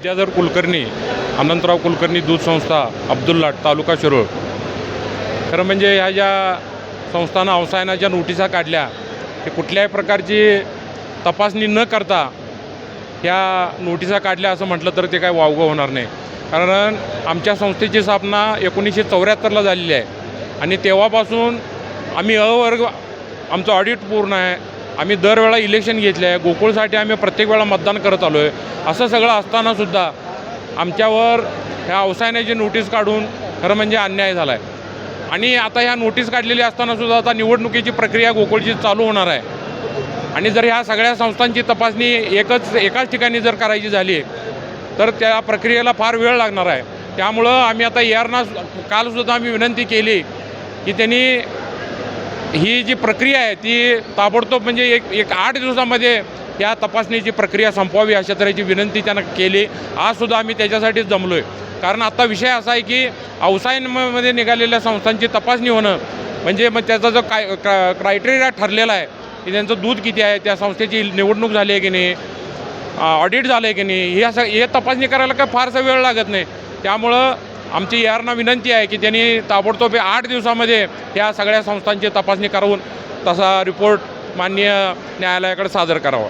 विद्याधर कुलकर्णी, अनंतराव कुलकर्णी दूध संस्था, अब्दुल्लाट, तालुका शिरोळ. खरं म्हणजे ह्या ज्या संस्थानं अवसायनाच्या नोटिसा काढल्या ते कुठल्याही प्रकारची तपासणी न करता ह्या नोटिसा काढल्या असं म्हटलं तर ते काय वावगं होणार नाही. कारण आमच्या संस्थेची स्थापना 1974ला झालेली आहे आणि तेव्हापासून आम्ही अवर्ग आमचं ऑडिट पूर्ण आहे. आम्ही दरवेळा इलेक्शन घेतले आहे. गोकुळसाठी आम्ही प्रत्येक वेळा मतदान करत आलो आहे. असं सगळं असतानासुद्धा आमच्यावर ह्या अवसायनाची नोटीस काढून खरं म्हणजे अन्याय झाला आहे. आणि आता ह्या नोटीस काढलेली असतानासुद्धा आता निवडणुकीची प्रक्रिया गोकुळची चालू होणार आहे. आणि जर ह्या सगळ्या संस्थांची तपासणी एकाच ठिकाणी जर करायची झाली तर त्या प्रक्रियेला फार वेळ लागणार आहे. त्यामुळं आम्ही आता ERना कालसुद्धा आम्ही विनंती केली की त्यांनी ही जी प्रक्रिया आहे ती ताबडतोब म्हणजे एक 8 दिवसामध्ये या तपासणीची प्रक्रिया संपवावी अशा तऱ्हेची विनंती त्यांना केली. आजसुद्धा आम्ही त्याच्यासाठीच जमलो आहे. कारण आता विषय असा आहे की अवसायनामध्ये निघालेल्या संस्थांची तपासणी होणं म्हणजे मग त्याचा जो क्रायटेरिया ठरलेला आहे की त्यांचं दूध किती आहे, त्या संस्थेची निवडणूक झाली आहे की नाही, ऑडिट झालं आहे की नाही, हे तपासणी करायला काय फारसा वेळ लागत नाही. त्यामुळं आमची ERना विनंती आहे की त्यांनी ताबडतोब 8 दिवसामध्ये ह्या सगळ्या संस्थांची तपासणी करून तसा रिपोर्ट माननीय न्यायालयाकडे सादर करावा.